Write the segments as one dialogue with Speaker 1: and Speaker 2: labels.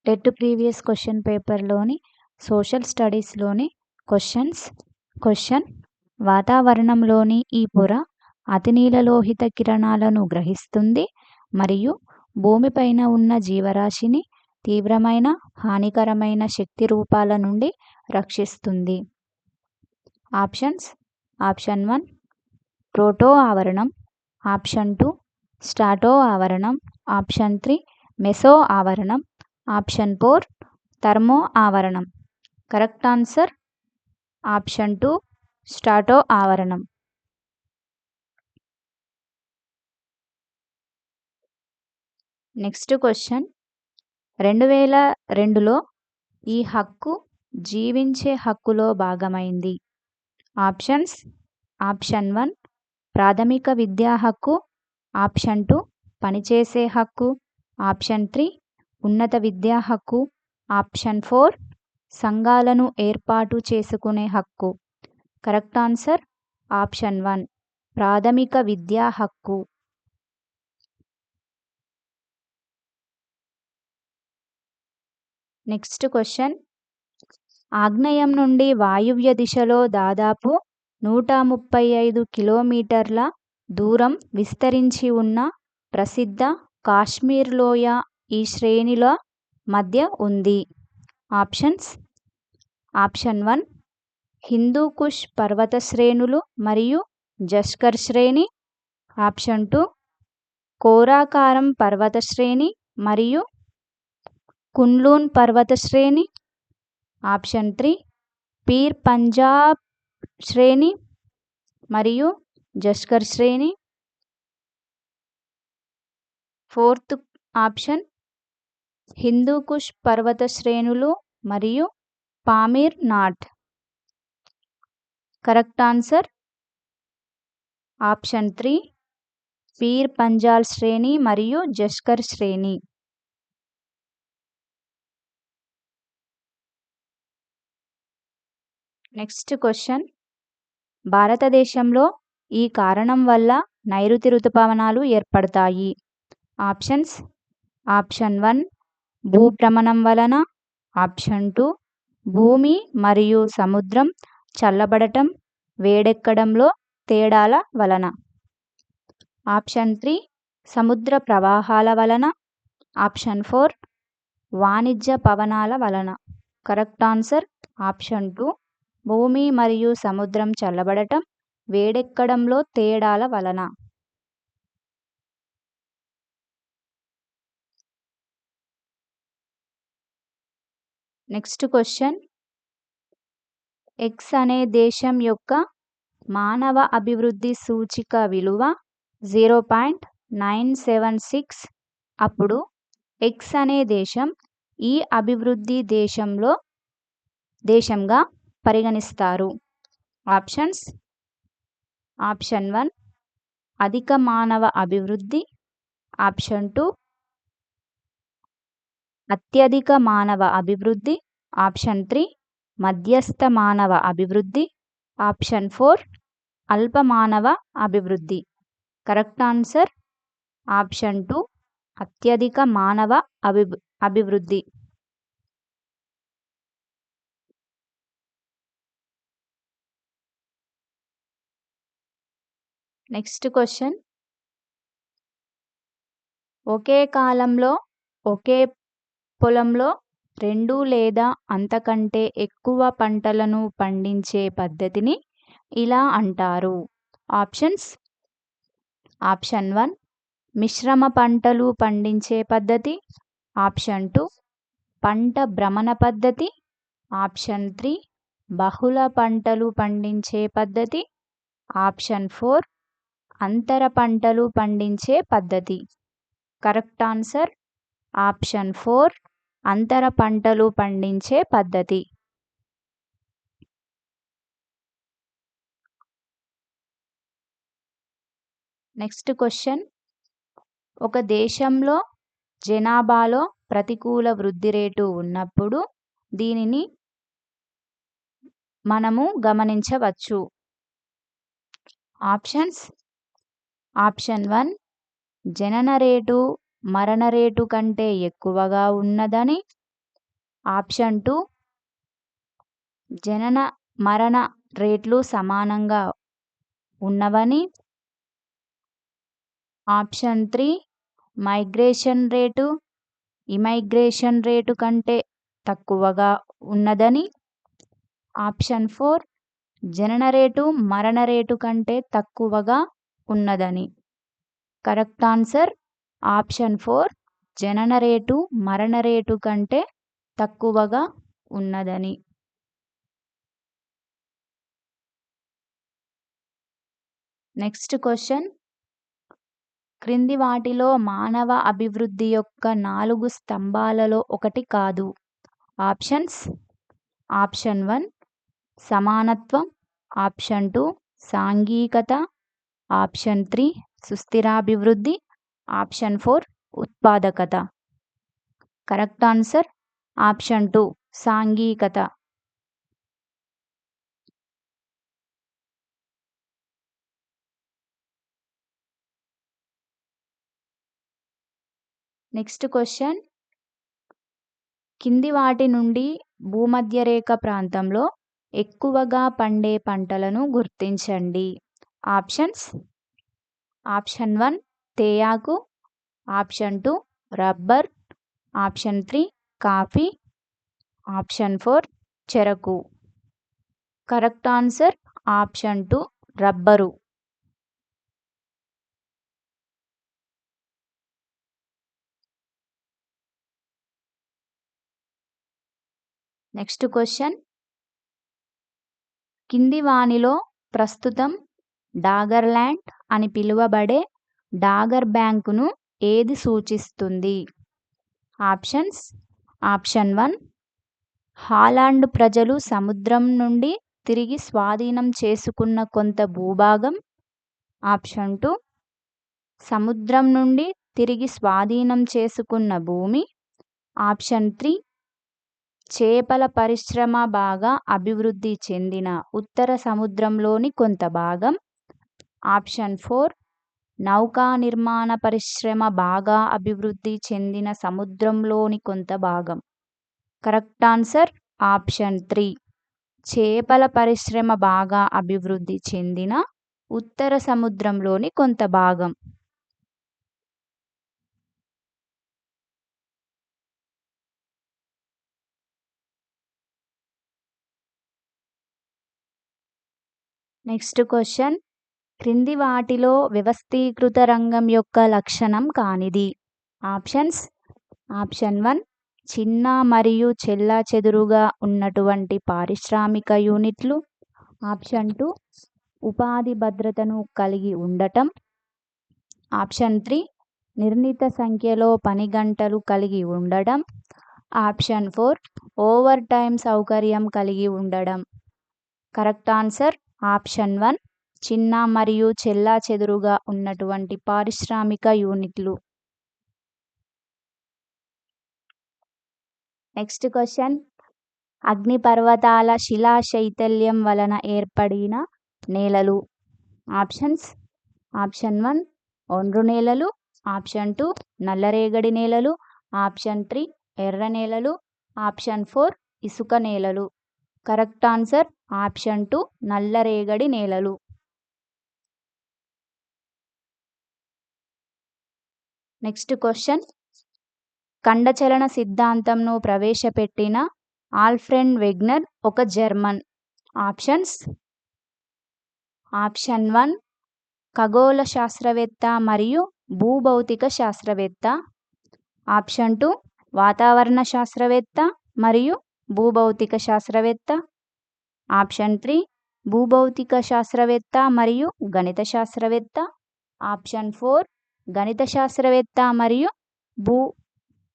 Speaker 1: TET previous question పేపర్లోని social స్టడీస్లోని question వాతావరణంలోని ఈ పొర అతినీలలోహిత కిరణాలను గ్రహిస్తుంది మరియు భూమిపైన ఉన్న జీవరాశిని తీవ్రమైన హానికరమైన శక్తి రూపాల నుండి రక్షిస్తుంది. ఆప్షన్స్: ఆప్షన్ 1 ప్రోటో ఆవరణం, ఆప్షన్ 2 స్ట్రాటో ఆవరణం, ఆప్షన్ 3 మెసో ఆవరణం, ఆప్షన్ 4 థర్మో ఆవరణం. కరెక్ట్ ఆన్సర్ ఆప్షన్ 2 స్ట్రాటో ఆవరణం. నెక్స్ట్ క్వశ్చన్, 2002లో ఈ హక్కు జీవించే హక్కులో భాగమైంది. ఆప్షన్స్: ఆప్షన్ 1 ప్రాథమిక విద్యా హక్కు, ఆప్షన్ 2 పనిచేసే హక్కు, ఆప్షన్ 3 ఉన్నత విద్యా హక్కు, ఆప్షన్ 4 సంఘాలను ఏర్పాటు చేసుకునే హక్కు. కరెక్ట్ ఆన్సర్ ఆప్షన్ 1 ప్రాథమిక విద్యా హక్కు. నెక్స్ట్ క్వశ్చన్, ఆగ్నేయం నుండి వాయువ్య దిశలో దాదాపు 135 కిలోమీటర్ల దూరం విస్తరించి ఉన్న ప్రసిద్ధ కాశ్మీర్ లోయ ఈ శ్రేణిల మధ్య ఉంది. ఆప్షన్స్: ఆప్షన్ 1 హిందూ కుష్ పర్వత శ్రేణులు మరియు జస్కర్ శ్రేణి, ఆప్షన్ 2 కోరాకారం పర్వత శ్రేణి మరియు కున్లూన్ పర్వత శ్రేణి, ఆప్షన్ 3 పీర్ పంజాబ్ శ్రేణి మరియు జస్కర్ శ్రేణి, ఫోర్త్ ఆప్షన్ హిందూ కుష్ పర్వత శ్రేణులు మరియు Pamir not. Correct answer option 3 peer Panjal శ్రేణి మరియు జస్కర్ శ్రేణి. నెక్స్ట్ క్వశ్చన్, భారతదేశంలో ఈ కారణం వల్ల నైరుతి ఋతుపవనాలు ఏర్పడతాయి. ఆప్షన్స్: ఆప్షన్ 1 భూభ్రమణం వలన, ఆప్షన్ 2 భూమి మరియు సముద్రం చల్లబడటం వేడెక్కడంలో తేడాల వలన, ఆప్షన్ 3 సముద్ర ప్రవాహాల వలన, ఆప్షన్ 4 వాణిజ్య పవనాల వలన. కరెక్ట్ ఆన్సర్ ఆప్షన్ 2 భూమి మరియు సముద్రం చల్లబడటం వేడెక్కడంలో తేడాల వలన. నెక్స్ట్ క్వశ్చన్, ఎక్స్ అనే దేశం యొక్క మానవ అభివృద్ధి సూచిక విలువ 0.976. అప్పుడు ఎక్స్ అనే దేశం ఈ అభివృద్ధి దేశంగా పరిగణిస్తారు. ఆప్షన్స్: ఆప్షన్ 1 అధిక మానవ అభివృద్ధి, ఆప్షన్ 2 అత్యధిక మానవ అభివృద్ధి, ఆప్షన్ 3 మధ్యస్థ మానవ అభివృద్ధి, ఆప్షన్ 4 అల్ప మానవ అభివృద్ధి. కరెక్ట్ ఆన్సర్ ఆప్షన్ 2 అత్యధిక మానవ అభివృద్ధి. నెక్స్ట్ క్వశ్చన్, ఒకే కాలంలో ఒకే పొలంలో 2 లేదా అంతకంటే ఎక్కువ పంటలను పండించే పద్ధతిని ఇలా అంటారు. ఆప్షన్స్: ఆప్షన్ 1 మిశ్రమ పంటలు పండించే పద్ధతి, ఆప్షన్ 2 పంట భ్రమణ పద్ధతి, ఆప్షన్ 3 బహుళ పంటలు పండించే పద్ధతి, ఆప్షన్ 4 అంతర పంటలు పండించే పద్ధతి. కరెక్ట్ ఆన్సర్ ఆప్షన్ 4 అంతర పంటలు పండించే పద్ధతి. నెక్స్ట్ క్వశ్చన్, ఒక దేశంలో జనాభాలో ప్రతికూల వృద్ధి రేటు ఉన్నప్పుడు దీనిని మనము గమనించవచ్చు. ఆప్షన్స్: ఆప్షన్ 1 జనన రేటు మరణ రేటు కంటే ఎక్కువగా ఉన్నదని, ఆప్షన్ 2 జనన మరణ రేట్లు సమానంగా ఉన్నవని. ఆప్షన్ 3 మైగ్రేషన్ రేటు ఇమైగ్రేషన్ రేటు కంటే తక్కువగా ఉన్నదని. ఆప్షన్ 4 జనన రేటు మరణ రేటు కంటే తక్కువగా ఉన్నదని. కరెక్ట్ ఆన్సర్ ఆప్షన్ 4 జనన రేటు మరణ రేటు కంటే తక్కువగా ఉన్నదని. నెక్స్ట్ క్వశ్చన్, క్రింది వాటిలో మానవ అభివృద్ధి యొక్క 4 స్తంభాలలో ఒకటి కాదు. ఆప్షన్స్: ఆప్షన్ 1 సమానత్వం, ఆప్షన్ 2 సాంఘికత, ఆప్షన్ 3 సుస్థిరాభివృద్ధి, ఆప్షన్ 4 ఉత్పాదకత. కరెక్ట్ ఆన్సర్ ఆప్షన్ 2 సాంఘికత. నెక్స్ట్ క్వశ్చన్, కింది వాటి నుండి భూమధ్యరేఖ ప్రాంతంలో ఎక్కువగా పండే పంటలను గుర్తించండి. ఆప్షన్స్: ఆప్షన్ 1 తేయాకు, option 2 rubber, option 3 coffee, option 4 చెరకు. Correct answer option 2 rubber. Next question, కింది వానిలో ప్రస్తుతం డాగర్లాండ్ అని పిలువబడే డాగర్ బ్యాంకును ఏది సూచిస్తుంది? ఆప్షన్స్: ఆప్షన్ 1 హాలాండ్ ప్రజలు సముద్రం నుండి తిరిగి స్వాధీనం చేసుకున్న కొంత భూభాగం, ఆప్షన్ 2 సముద్రం నుండి తిరిగి స్వాధీనం చేసుకున్న భూమి, ఆప్షన్ 3 చేపల పరిశ్రమ బాగా అభివృద్ధి చెందిన ఉత్తర సముద్రంలోని కొంత భాగం, ఆప్షన్ 4 నౌకా నిర్మాణ పరిశ్రమ బాగా అభివృద్ధి చెందిన సముద్రంలోని కొంత భాగం. కరెక్ట్ ఆన్సర్ ఆప్షన్ 3 చేపల పరిశ్రమ బాగా అభివృద్ధి చెందిన ఉత్తర సముద్రంలోని కొంత భాగం. నెక్స్ట్ క్వశ్చన్, క్రింది వాటిలో వ్యవస్థీకృత రంగం యొక్క లక్షణం కానిది? ఆప్షన్స్: ఆప్షన్ 1 చిన్న మరియు చెల్లాచెదురుగా ఉన్నటువంటి పారిశ్రామిక యూనిట్లు, ఆప్షన్ 2 ఉపాధి భద్రతను కలిగి ఉండటం, ఆప్షన్ 3 నిర్ణీత సంఖ్యలో పని గంటలు కలిగి ఉండడం, ఆప్షన్ 4 ఓవర్ టైం సౌకర్యం కలిగి ఉండడం. కరెక్ట్ ఆన్సర్ ఆప్షన్ 1 చిన్న మరియు చెల్లాచెదురుగా ఉన్నటువంటి పారిశ్రామిక యూనిట్లు. నెక్స్ట్ క్వశ్చన్, అగ్నిపర్వతాల శిలా శైథిల్యం వలన ఏర్పడిన నేలలు. ఆప్షన్స్: ఆప్షన్ 1 ఒండ్రు నేలలు, ఆప్షన్ 2 నల్లరేగడి నేలలు, ఆప్షన్ 3 ఎర్ర నేలలు, ఆప్షన్ 4 ఇసుక నేలలు. కరెక్ట్ ఆన్సర్ ఆప్షన్ 2 నల్లరేగడి నేలలు. నెక్స్ట్ క్వశ్చన్, ఖండచలన సిద్ధాంతంను ప్రవేశపెట్టిన ఆల్ఫ్రెడ్ వెగ్నర్ ఒక జర్మన్. ఆప్షన్స్: ఆప్షన్ 1 ఖగోళ శాస్త్రవేత్త మరియు భూభౌతిక శాస్త్రవేత్త, ఆప్షన్ 2 వాతావరణ శాస్త్రవేత్త మరియు భూభౌతిక శాస్త్రవేత్త, ఆప్షన్ 3 భూభౌతిక శాస్త్రవేత్త మరియు గణిత శాస్త్రవేత్త, ఆప్షన్ 4 గణిత శాస్త్రవేత్త మరియు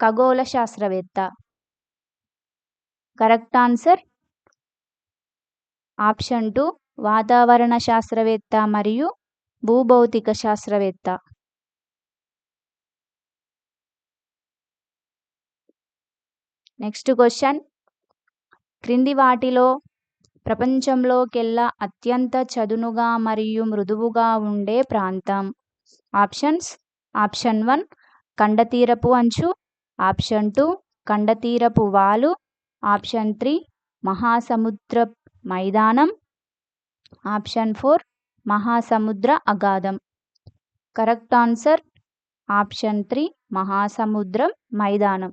Speaker 1: ఖగోళ శాస్త్రవేత్త. కరెక్ట్ ఆన్సర్ ఆప్షన్ 2 వాతావరణ శాస్త్రవేత్త మరియు భూభౌతిక శాస్త్రవేత్త. నెక్స్ట్ క్వశ్చన్, క్రింది వాటిలో ప్రపంచంలోకెల్లా అత్యంత చదునుగా మరియు మృదువుగా ఉండే ప్రాంతం? ఆప్షన్స్: ఆప్షన్ 1 కండతీరపు అంచు, ఆప్షన్ 2 కండతీరపు వాలు, ఆప్షన్ 3 మహాసముద్ర మైదానం, ఆప్షన్ 4 మహాసముద్ర అగాధం. కరెక్ట్ ఆన్సర్ ఆప్షన్ 3 మహాసముద్రం మైదానం.